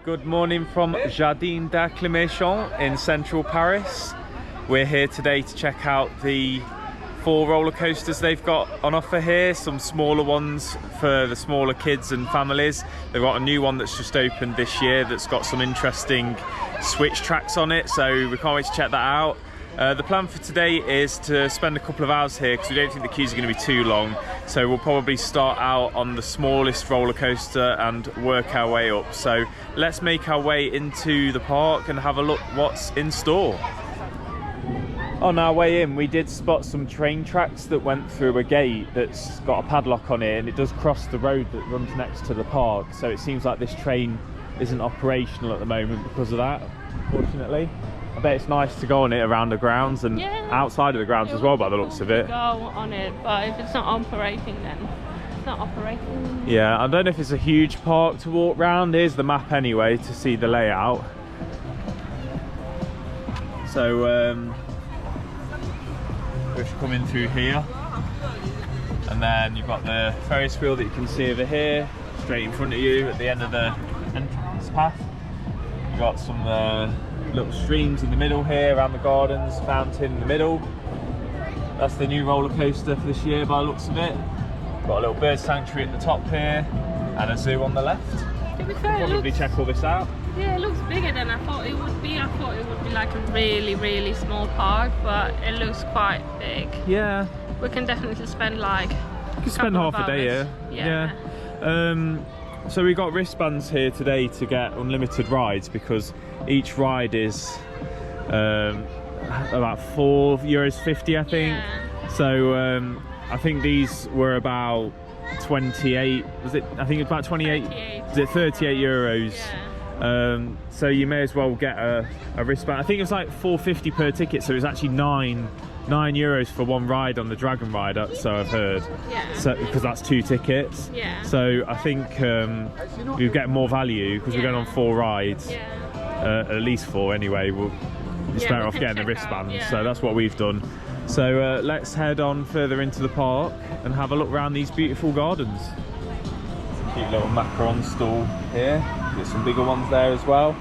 Good morning from Jardin d'Acclimation in central Paris. We're here today to check out the 4 roller coasters they've got on offer here. Some smaller ones for the smaller kids and families. They've got a new one that's just opened this year that's got some interesting switch tracks on it, so we can't wait to check that out. The plan for today is to spend a couple of hours here because we don't think the queues are going to be too long. So we'll probably start out on the smallest roller coaster and work our way up. So let's make our way into the park and have a look what's in store. On our way in, we did spot some train tracks that went through a gate that's got a padlock on it, and it does cross the road that runs next to the park. So it seems like this train isn't operational at the moment because of that, unfortunately. I bet it's nice to go on it around the grounds and outside of the grounds as well, by the looks of it. Go on it, but if it's not operating, then it's not operating. Yeah, I don't know if it's a huge park to walk around. Here's the map anyway to see the layout. So we're coming through here, and then you've got the Ferris wheel that you can see over here, straight in front of you at the end of the entrance path. You've got some little streams in the middle here around the gardens, fountain in the middle. That's the new roller coaster for this year by the looks of it. Got a little bird sanctuary at the top here and a zoo on the left. To be fair, probably check all this out. Yeah, it looks bigger than I thought it would be. I thought it would be like a really small park, but it looks quite big. Yeah. We can definitely spend like you can spend half a day here. Yeah. So we got wristbands here today to get unlimited rides because each ride is about €4.50 I think. Yeah. So I think these were about 28. Was it? I think it was about 28. 38. Was it 38 euros? Yeah. So you may as well get a wristband. I think it was like $4.50 per ticket, so it was actually €9 for one ride on the Dragon ride, so I've heard. Yeah. So because that's 2 tickets. Yeah. So I think we get more value because we're going on 4 rides. Yeah. At least 4 anyway. It's better off getting the wristbands. So that's what we've done. So let's head on further into the park and have a look around these beautiful gardens. Some cute little macaron stall here. There's some bigger ones there as well.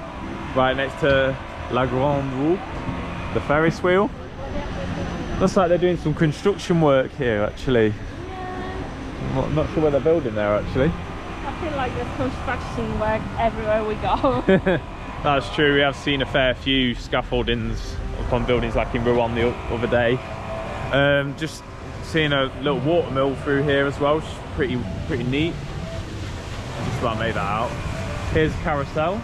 Right next to La Grande Roue, the Ferris wheel. Looks like they're doing some construction work here actually. I'm not sure where they're building there actually. I feel like there's construction work everywhere we go. That's true, we have seen a fair few scaffoldings upon buildings like in Rouen the other day. Just seeing a little water mill through here as well, which is pretty neat. Just about made that out. Here's a carousel.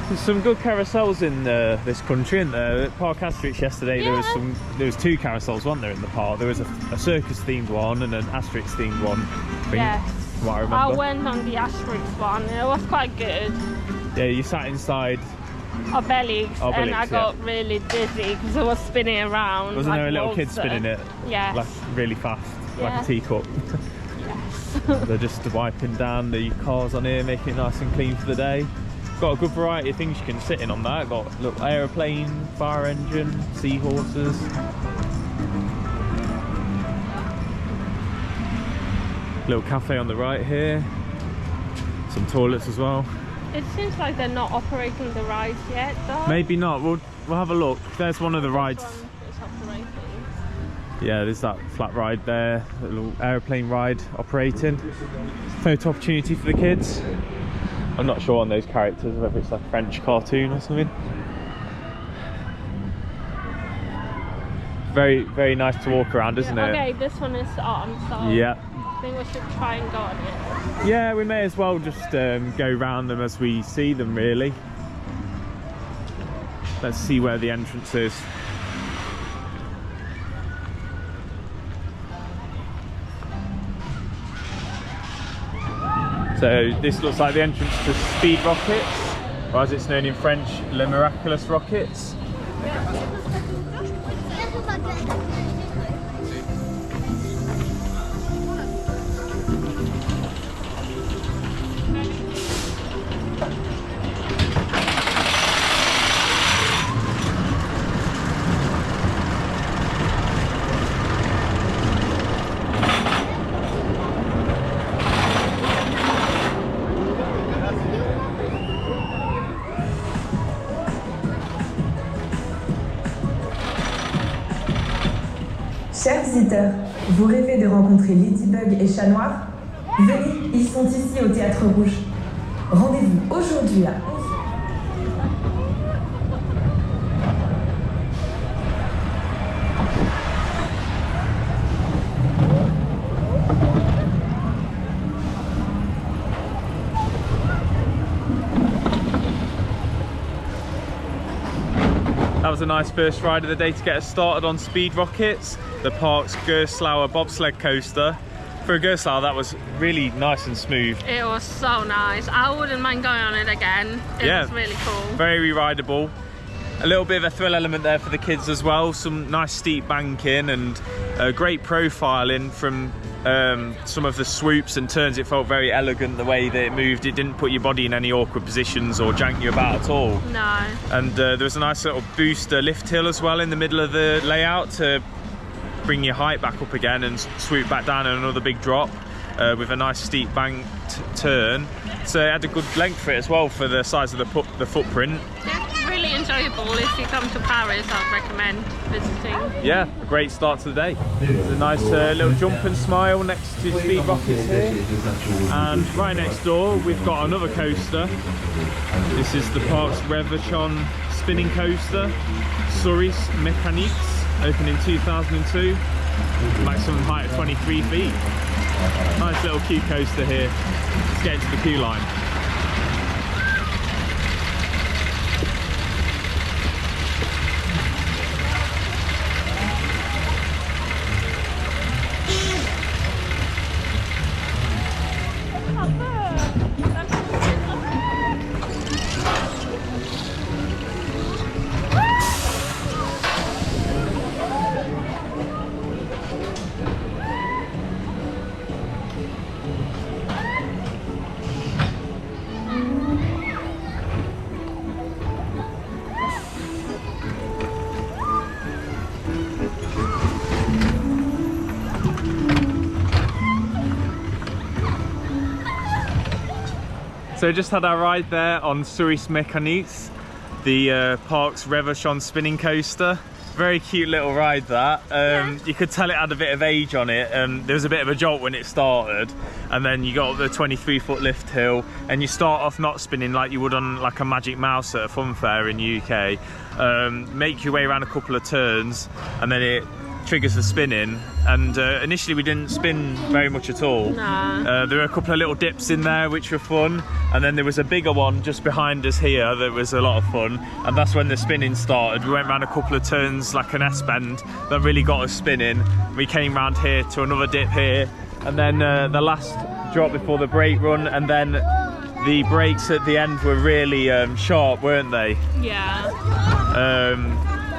There's some good carousels in this country, isn't there? At Park Asterix yesterday, there was 2 carousels, weren't there, in the park? There was a circus themed one and an Asterix themed one. Yes. What I remember. I went on the Asterix one. It was quite good. Yeah, you sat inside Obelix and I got really dizzy because it was spinning around. Wasn't like there a little monster. kid spinning it? Yeah. Like really fast, like a teacup. Yes. They're just wiping down the cars on here, making it nice and clean for the day. Got a good variety of things you can sit in on that. Got a little aeroplane, fire engine, seahorses. Little cafe on the right here. Some toilets as well. It seems like they're not operating the rides yet though. Maybe not. We'll have a look. There's one of the rides. It's operating. Yeah, there's that flat ride there, a little aeroplane ride operating. Photo opportunity for the kids. I'm not sure on those characters, whether it's like a French cartoon or something. Very nice to walk around, isn't it? Okay, this one is on, so yeah. I think we should try and go on it. Yeah, we may as well just go around them as we see them, really. Let's see where the entrance is. So this looks like the entrance to Speed Rockets, or as it's known in French, Le Miraculous Rockets. visiteurs, vous rêvez de rencontrer Ladybug et Chat Noir? Venez, ils sont ici au Théâtre Rouge. Rendez-vous aujourd'hui à 11h. That was a nice first ride of the day to get us started on speed rockets, the park's Gerstlauer bobsled coaster. For a Gerstlauer, that was really nice and smooth. It was so nice. I wouldn't mind going on it again. It was really cool. Very rideable. A little bit of a thrill element there for the kids as well. Some nice steep banking and great profiling from some of the swoops and turns. It felt very elegant the way that it moved. It didn't put your body in any awkward positions or jank you about at all. No. And there was a nice little booster lift hill as well in the middle of the layout to bring your height back up again and swoop back down and another big drop with a nice steep banked turn. So it had a good length for it as well for the size of the footprint. Yeah, really enjoyable. If you come to Paris, I'd recommend visiting. Yeah, a great start to the day. There's a nice little jump and smile next to speed rockets here. And right next door, we've got another coaster. This is the park's Reverchon spinning coaster, Souris Mécaniques. Opened in 2002, maximum height of 23 feet. Nice little cute coaster here. Let's get into the queue line. So just had our ride there on Souris Mécaniques, the park's Reverchon spinning coaster. Very cute little ride that. You could tell it had a bit of age on it. There was a bit of a jolt when it started, and then you got up the 23-foot lift hill, and you start off not spinning like you would on like a Magic Mouse at a fun fair in the UK. Make your way around a couple of turns, and then it triggers the spinning. And initially we didn't spin very much at all. Nah. There were a couple of little dips in there which were fun, and then there was a bigger one just behind us here that was a lot of fun, and that's when the spinning started. We went around a couple of turns like an S-bend that really got us spinning. We came round here to another dip here, and then the last drop before the brake run, and then the brakes at the end were really sharp, weren't they? Yeah.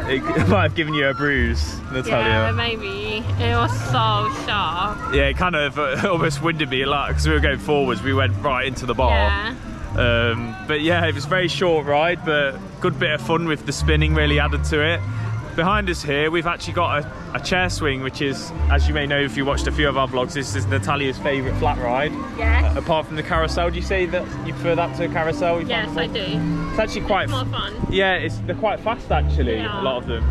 It might have given you a bruise, Natalia. Yeah, maybe. It was so sharp. Yeah, it kind of almost winded me a lot because we were going forwards. We went right into the bar. Yeah. But yeah, it was a very short ride, but good bit of fun with the spinning, really added to it. Behind us here, we've actually got a chair swing, which is, as you may know if you watched a few of our vlogs, this is Natalia's favourite flat ride. Yes. Apart from the carousel, do you say that you prefer that to a carousel? Yes, I do. It's actually quite more fun. Yeah, they're quite fast actually, Yeah. a lot of them.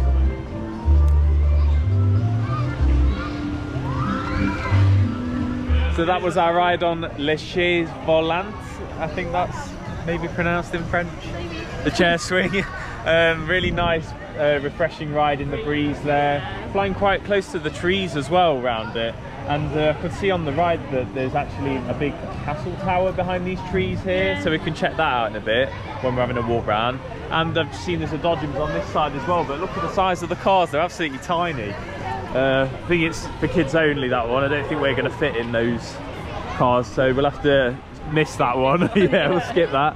So that was our ride on Les Chaises Volantes. I think that's maybe pronounced in French. Maybe. The chair swing. Really nice, refreshing ride in the breeze there. Flying quite close to the trees as well around it. And I could see on the ride that there's actually a big castle tower behind these trees here, so we can check that out in a bit when we're having a walk around. And I've seen there's a Dodgems on this side as well, but look at the size of the cars, they're absolutely tiny. I think it's for kids only, that one. I don't think we're going to fit in those cars, so we'll have to miss that one. Yeah, we'll skip that.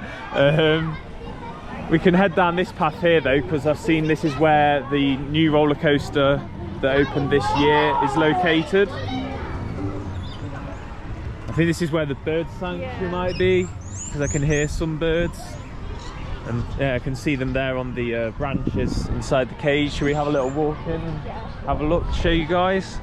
We can head down this path here though, because I've seen this is where the new roller coaster that opened this year is located. I think this is where the bird sanctuary might be, because I can hear some birds. And yeah, I can see them there on the branches inside the cage. Should we have a little walk in and have a look, show you guys?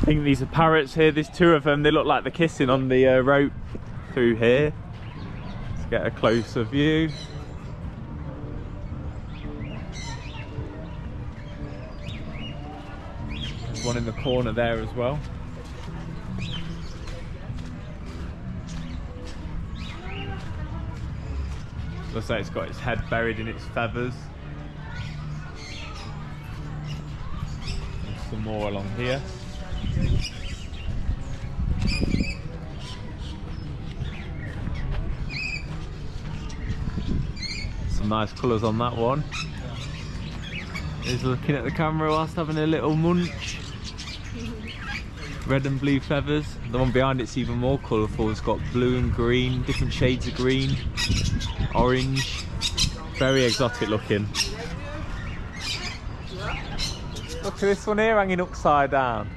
think these are parrots here. There's two of them. They look like they're kissing on the rope through here. Let's get a closer view. There's one in the corner there as well. Looks like it's got its head buried in its feathers. There's some more along here. Some nice colours on that one. He's looking at the camera whilst having a little munch. Red and blue feathers. The one behind it's even more colourful. It's got blue and green, different shades of green, orange. Very exotic looking. Look at this one here hanging upside down,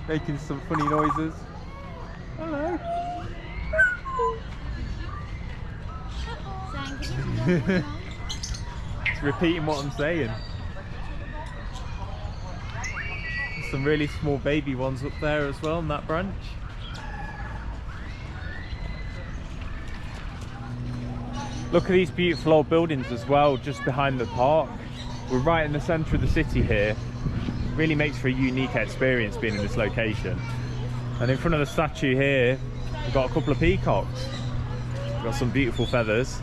making some funny noises. Hello. It's repeating what I'm saying. Some really small baby ones up there as well on that branch. Look at these beautiful old buildings as well, just behind the park. We're right in the centre of the city here. Really makes for a unique experience being in this location. And in front of the statue here, we've got a couple of peacocks. We've got some beautiful feathers.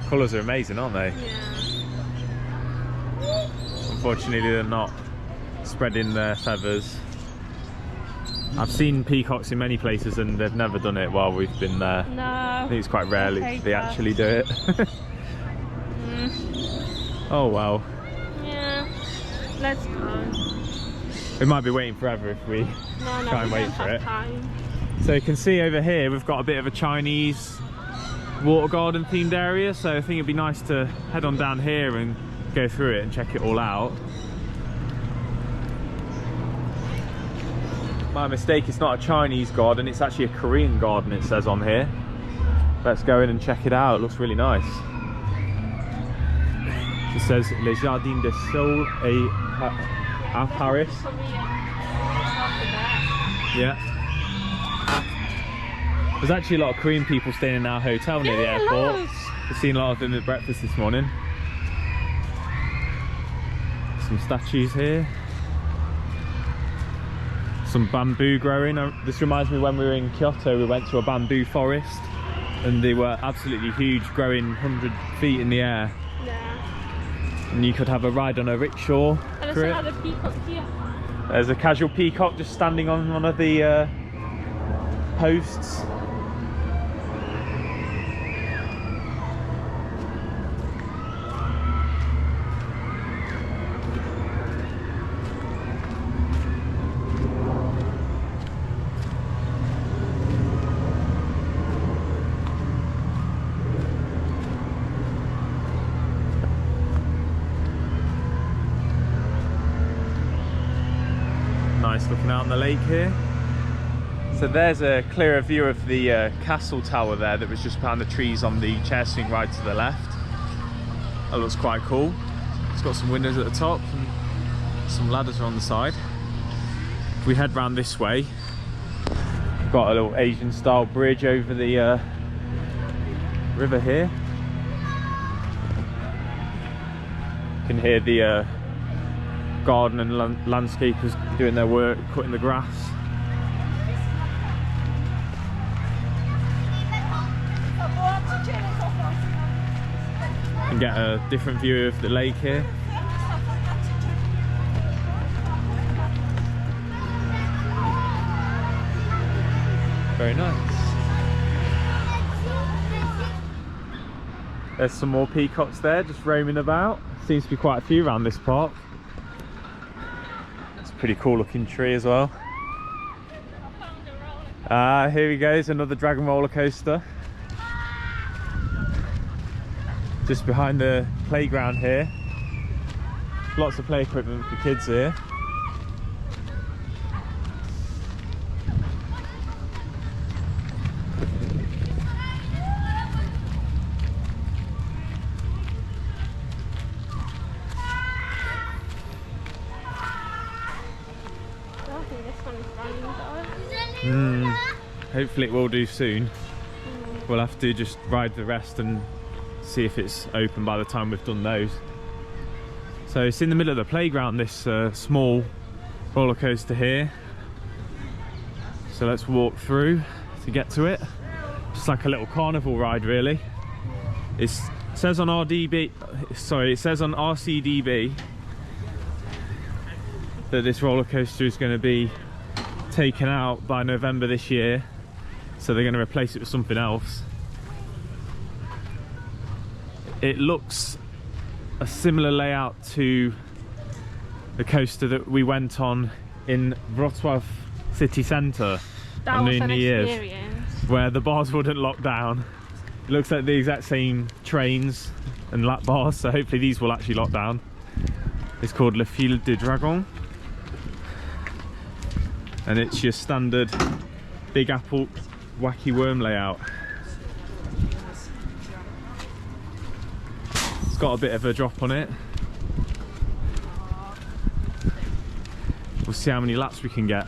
Colours are amazing, aren't they? Yeah. Unfortunately, they're not spreading their feathers. I've seen peacocks in many places and they've never done it while we've been there. No. I think it's quite rarely they actually do it. Oh wow. Yeah, let's go. We might be waiting forever if we try and wait for it. Time. So you can see over here we've got a bit of a Chinese water garden themed area, so I think it'd be nice to head on down here and go through it and check it all out. My mistake, it's not a Chinese garden, it's actually a Korean garden, it says on here. Let's go in and check it out. It looks really nice. It says Le Jardin Zoologique à Paris. Yeah. There's actually a lot of Korean people staying in our hotel near the airport. We've seen a lot of them at breakfast this morning. Some statues here. Some bamboo growing. This reminds me when we were in Kyoto, we went to a bamboo forest and they were absolutely huge, growing 100 feet in the air. Yeah. And you could have a ride on a rickshaw. And there's another peacock here. There's a casual peacock just standing on one of the posts. Nice looking out on the lake here. So there's a clearer view of the castle tower there that was just behind the trees on the chair swing ride to the left. That looks quite cool. It's got some windows at the top and some ladders are on the side. If we head round this way, we've got a little Asian style bridge over the river here. You can hear the garden and landscapers doing their work, cutting the grass. You can get a different view of the lake here. Very nice. There's some more peacocks there just roaming about. Seems to be quite a few around this park. Pretty cool looking tree as well. Here we go, it's another dragon roller coaster. Just behind the playground here. Lots of play equipment for kids here. Hopefully it will do soon. We'll have to just ride the rest and see if it's open by the time we've done those. So it's in the middle of the playground, this small roller coaster here. So let's walk through to get to it. Just like a little carnival ride, really. It says on RCDB that this roller coaster is going to be taken out by November this year, so they're going to replace it with something else. It looks a similar layout to the coaster that we went on in Wrocław city centre on New Year's, where the bars wouldn't lock down. It looks like the exact same trains and lap bars, so hopefully these will actually lock down. It's called Défi du Dragon, and it's your standard Big Apple wacky worm layout. It's got a bit of a drop on it. We'll see how many laps we can get.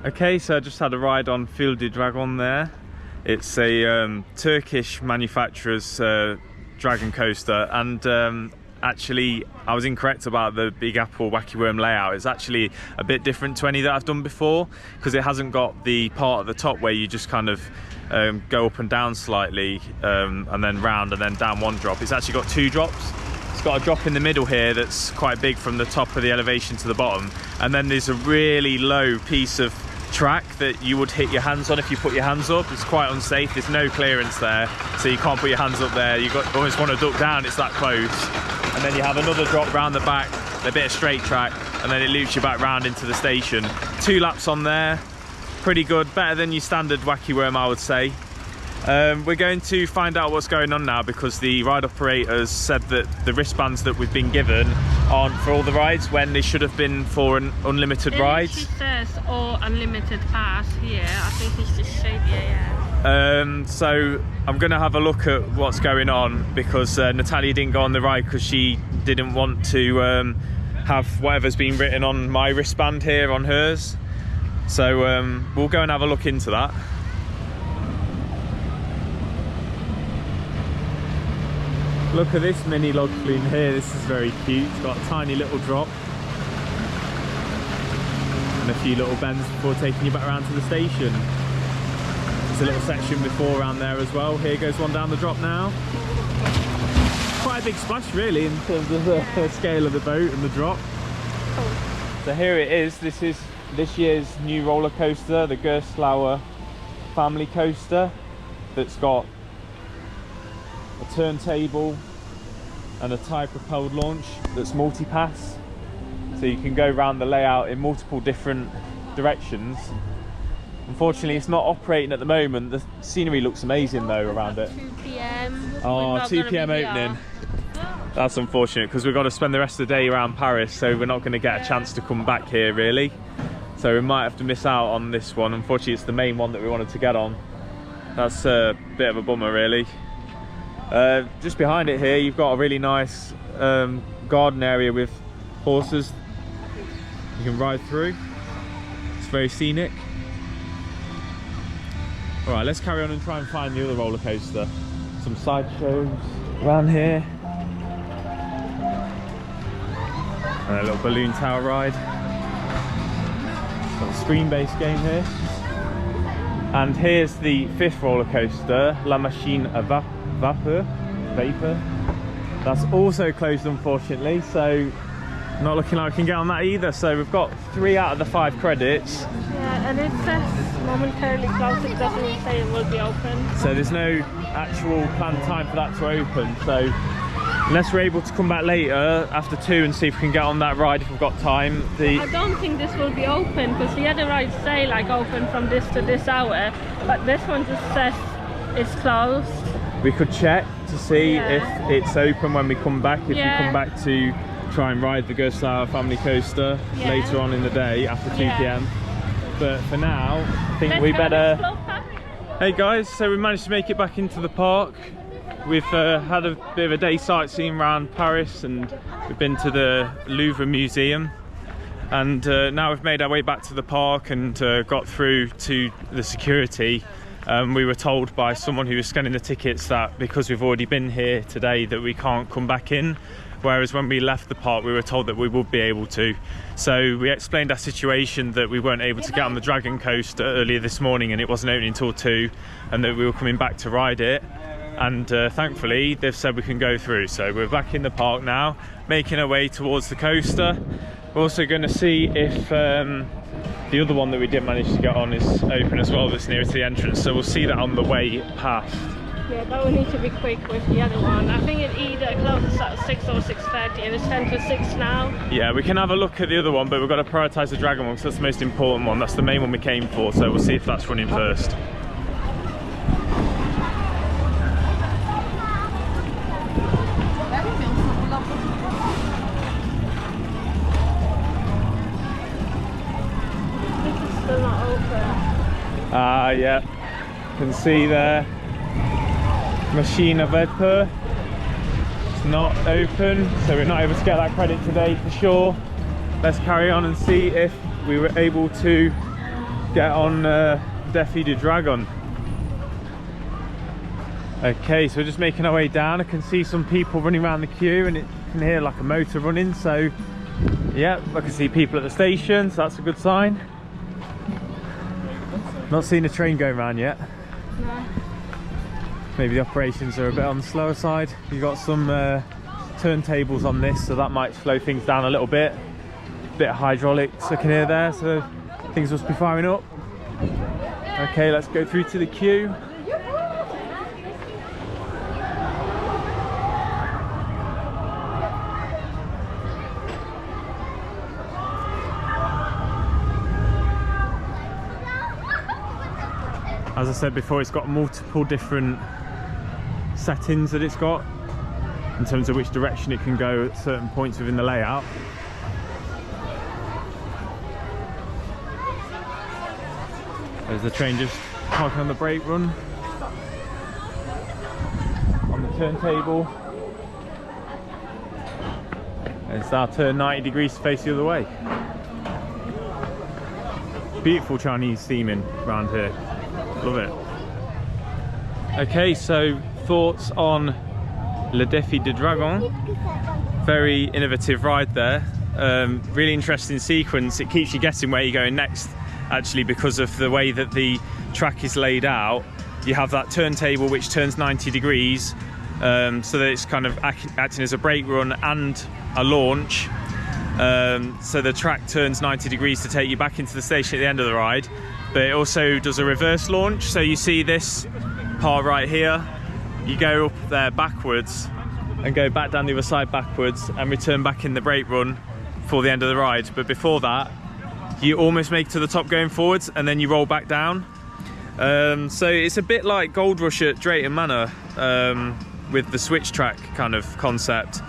Okay, so I just had a ride on Défi du Dragon there. It's a Turkish manufacturer's dragon coaster, and actually I was incorrect about the Big Apple wacky worm layout. It's actually a bit different to any that I've done before, because it hasn't got the part at the top where you just kind of go up and down slightly and then round and then down one drop. It's actually got two drops. It's got a drop in the middle here that's quite big from the top of the elevation to the bottom, and then there's a really low piece of track that you would hit your hands on if you put your hands up. It's quite unsafe. There's no clearance there, so you can't put your hands up there. You almost want to duck down, it's that close. And then you have another drop round the back, a bit of straight track, and then it loops you back round into the station. 2 laps on there, pretty good, better than your standard wacky worm, I would say. We're going to find out what's going on now, because the ride operators said that the wristbands that we've been given aren't for all the rides, when they should have been for an unlimited ride. She says all unlimited pass here. I think it's just shade, yeah. So I'm going to have a look at what's going on, because Natalia didn't go on the ride because she didn't want to have whatever's been written on my wristband here on hers. So we'll go and have a look into that. Look at this mini log flume here, this is very cute. It's got a tiny little drop and a few little bends before taking you back around to the station. There's a little section before around there as well. Here goes one down the drop now. Quite a big splash really in terms of the scale of the boat and the drop. So here it is, this is this year's new roller coaster, the Gerstlauer Family Coaster, that's got a turntable and a tyre-propelled launch that's multi-pass, so you can go around the layout in multiple different directions. Unfortunately it's not operating at the moment. The scenery looks amazing though around it. 2 PM. Oh, 2 PM opening. That's unfortunate, because we've got to spend the rest of the day around Paris, so we're not going to get a chance to come back here really. So we might have to miss out on this one. Unfortunately it's the main one that we wanted to get on. That's a bit of a bummer really. Just behind it here you've got a really nice garden area with horses you can ride through. It's very scenic. Alright, let's carry on and try and find the other roller coaster. Some side shows around here. And a little balloon tower ride. Got a screen-based game here. And here's the 5th roller coaster, La Machine à Vapor. That's also closed unfortunately, so not looking like we can get on that either. So we've got 3 out of the 5 credits. Yeah, and it says momentarily closed. It doesn't say it will be open. So there's no actual planned time for that to open. So unless we're able to come back later after 2 and see if we can get on that ride if we've got time. I don't think this will be open because the other rides say like open from this to this hour, but this one just says it's closed. We could check to see if it's open when we come back, if we come back to try and ride the Gerstlauer Family Coaster later on in the day after 2 p.m. But for now, I think we better... Hey guys, so we managed to make it back into the park. We've had a bit of a day sightseeing around Paris, and we've been to the Louvre Museum, and now we've made our way back to the park and got through to the security. We were told by someone who was scanning the tickets that because we've already been here today that we can't come back in, whereas when we left the park we were told that we would be able to. So we explained our situation, that we weren't able to get on the Dragon coaster earlier this morning and it wasn't opening until 2, and that we were coming back to ride it. And thankfully they've said we can go through, so we're back in the park now, making our way towards the coaster. We're also going to see if the other one that we didn't manage to get on is open as well, that's nearer to the entrance, so we'll see that on the way past. Yeah, but we need to be quick with the other one. I think it either closes at 6 or 6:30, and it's 10 to 6 now. Yeah, we can have a look at the other one, but we've got to prioritise the Dragon one because that's the most important one. That's the main one we came for, so we'll see if that's running first. Still not open. Yeah, you can see there, machine of vapeur. It's not open, so we're not able to get that credit today for sure. Let's carry on and see if we were able to get on Défi du Dragon. Okay, so we're just making our way down. I can see some people running around the queue, and you can hear like a motor running, so yeah, I can see people at the station, so that's a good sign. Not seen a train going around yet. No. Maybe the operations are a bit on the slower side. You've got some turntables on this, so that might slow things down a little bit. Bit of hydraulics I can hear there, so things must be firing up. Okay, let's go through to the queue. As I said before, it's got multiple different settings that it's got in terms of which direction it can go at certain points within the layout. There's the train just parking on the brake run, on the turntable. It's our turn 90 degrees to face the other way. Beautiful Chinese theming around here. Love it. Okay, so thoughts on Le Défi du Dragon. Very innovative ride there. Really interesting sequence. It keeps you guessing where you're going next, actually, because of the way that the track is laid out. You have that turntable which turns 90 degrees, so that it's kind of acting as a brake run and a launch. So the track turns 90 degrees to take you back into the station at the end of the ride, but it also does a reverse launch. So you see this part right here, you go up there backwards and go back down the other side backwards and return back in the brake run for the end of the ride. But before that, you almost make it to the top going forwards and then you roll back down. So it's a bit like Gold Rush at Drayton Manor, with the switch track kind of concept.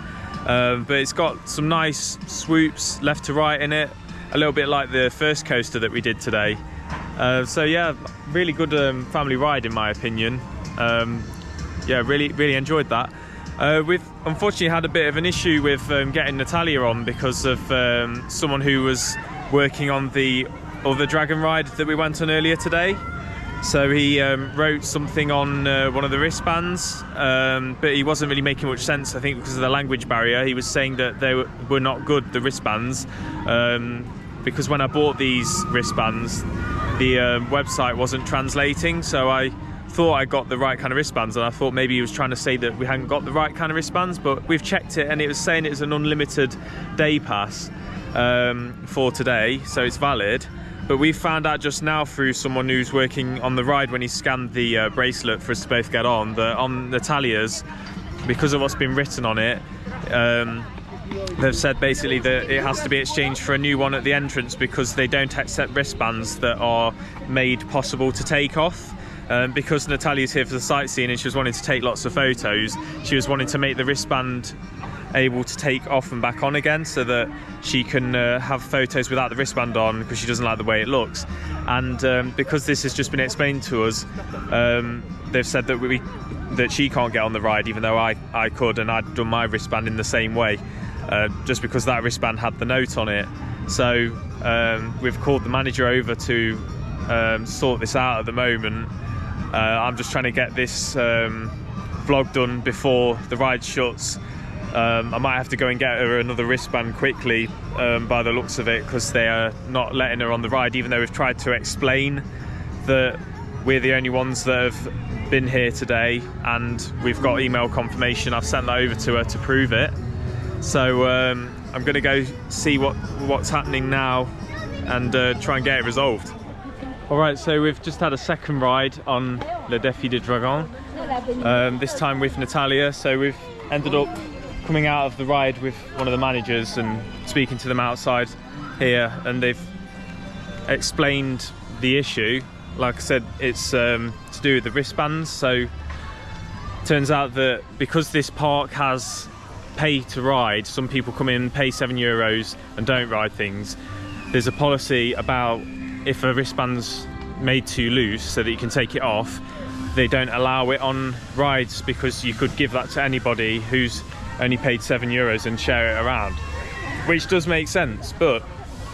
But it's got some nice swoops left to right in it, a little bit like the first coaster that we did today. So yeah, really good family ride in my opinion. Yeah, really enjoyed that. We've unfortunately had a bit of an issue with getting Natalia on because of someone who was working on the other dragon ride that we went on earlier today. So he wrote something on one of the wristbands, but he wasn't really making much sense, I think because of the language barrier. He was saying that they were not good, the wristbands, because when I bought these wristbands, the website wasn't translating, so I thought I got the right kind of wristbands, and I thought maybe he was trying to say that we hadn't got the right kind of wristbands, but we've checked it and it was saying it was an unlimited day pass for today, so it's valid. but we found out just now through someone who's working on the ride when he scanned the bracelet for us to both get on, that on Natalia's, because of what's been written on it, they've said basically that it has to be exchanged for a new one at the entrance because they don't accept wristbands that are made possible to take off. Because Natalia's here for the sightseeing and she was wanting to take lots of photos, she was wanting to make the wristband able to take off and back on again so that she can have photos without the wristband on, because she doesn't like the way it looks. And because this has just been explained to us, they've said that she can't get on the ride, even though I could, and I'd done my wristband in the same way, just because that wristband had the note on it. So we've called the manager over to sort this out at the moment. I'm just trying to get this vlog done before the ride shuts. I might have to go and get her another wristband quickly by the looks of it, because they are not letting her on the ride, even though we've tried to explain that we're the only ones that have been here today, and we've got email confirmation. I've sent that over to her to prove it. So I'm going to go see what's happening now and try and get it resolved. Alright, so we've just had a second ride on le Défi du Dragon, this time with Natalia. So we've ended up coming out of the ride with one of the managers and speaking to them outside here, and they've explained the issue. Like I said, it's to do with the wristbands. So turns out that because this park has pay to ride, some people come in, pay €7 and don't ride things. There's a policy about if a wristband's made too loose so that you can take it off, they don't allow it on rides, because you could give that to anybody who's only paid €7 and share it around, which does make sense. But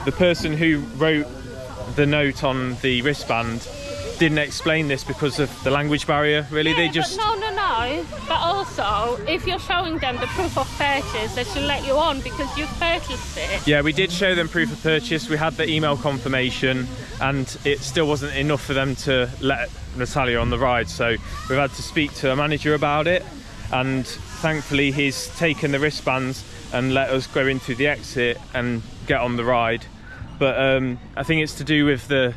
the person who wrote the note on the wristband didn't explain this because of the language barrier, really. Yeah, they just no. But also, if you're showing them the proof of purchase, they should let you on because you've purchased it. Yeah, we did show them proof of purchase. We had the email confirmation, and it still wasn't enough for them to let Natalia on the ride. So we've had to speak to a manager about it, and thankfully he's taken the wristbands and let us go in through the exit and get on the ride. But I think it's to do with the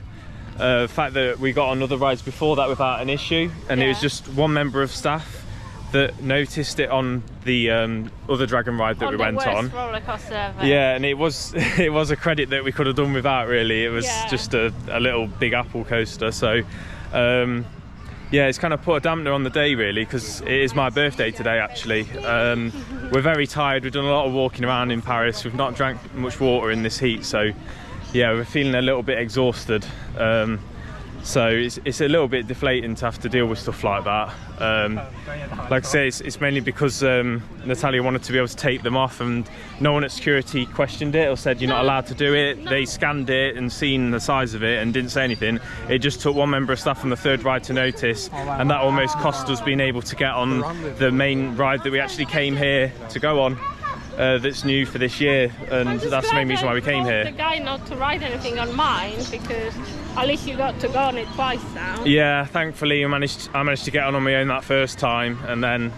fact that we got on other rides before that without an issue, and it was just one member of staff that noticed it on the other dragon ride that we went on. Roller coaster ever. Yeah, and it was a credit that we could have done without, really. It was just a little Big Apple coaster. So yeah, it's kind of put a dampener on the day, really, because it is my birthday today, actually. We're very tired. We've done a lot of walking around in Paris. We've not drank much water in this heat, so yeah, we're feeling a little bit exhausted. So it's a little bit deflating to have to deal with stuff like that. Like I say, it's mainly because Natalia wanted to be able to take them off, and no one at security questioned it or said you're not allowed to do it. They scanned it and seen the size of it and didn't say anything. It just took one member of staff on the third ride to notice, and that almost cost us being able to get on the main ride that we actually came here to go on. That's new for this year, and that's the main reason why we came here. The guy not to ride anything on mine, because at least you got to go on it twice now. Yeah, thankfully I managed to get on my own that first time, and then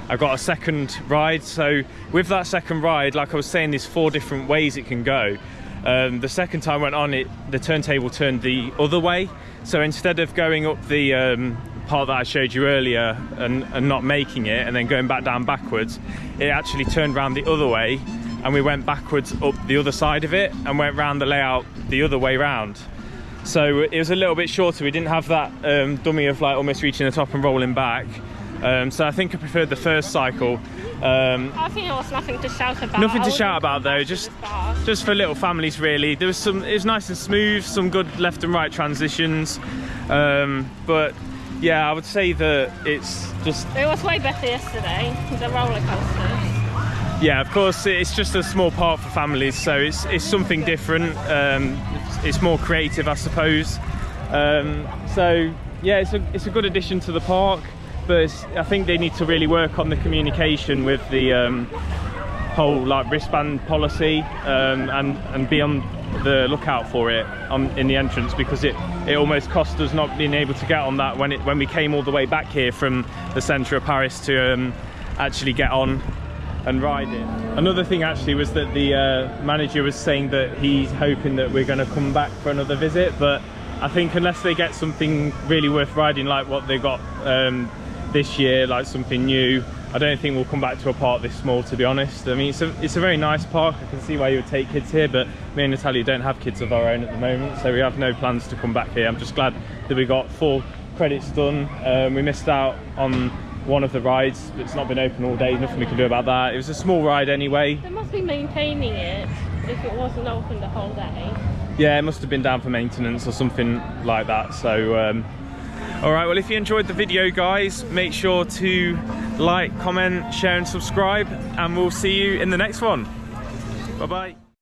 I got a second ride. So with that second ride, like I was saying, there's 4 different ways it can go. The second time I went on it, the turntable turned the other way. So instead of going up the part that I showed you earlier and not making it and then going back down backwards, it actually turned around the other way, and we went backwards up the other side of it and went round the layout the other way round. So it was a little bit shorter. We didn't have that dummy of like almost reaching the top and rolling back. So I think I preferred the first cycle. I think there was nothing to shout about. Nothing to shout about though, just for little families, really. There was it was nice and smooth, some good left and right transitions. But yeah, I would say that it's just... It was way better yesterday, the roller coasters. Yeah, of course, it's just a small park for families, so it's something different. It's more creative, I suppose. So yeah, it's a good addition to the park, but I think they need to really work on the communication with the whole like wristband policy, and be on the lookout for it in the entrance, because it almost cost us not being able to get on that when we came all the way back here from the centre of Paris to actually get on. and riding. Another thing actually was that the manager was saying that he's hoping that we're going to come back for another visit, but I think unless they get something really worth riding like what they got this year, like something new, I don't think we'll come back to a park this small, to be honest. I mean, it's a very nice park. I can see why you would take kids here, but me and Natalia don't have kids of our own at the moment, so we have no plans to come back here. I'm just glad that we got 4 credits done. We missed out on one of the rides. It's not been open all day, nothing we can do about that. It was a small ride anyway. They must be maintaining it if it wasn't open the whole day. Yeah, it must have been down for maintenance or something like that. So all right, well, if you enjoyed the video, guys, make sure to like, comment, share and subscribe, and we'll see you in the next one. Bye bye.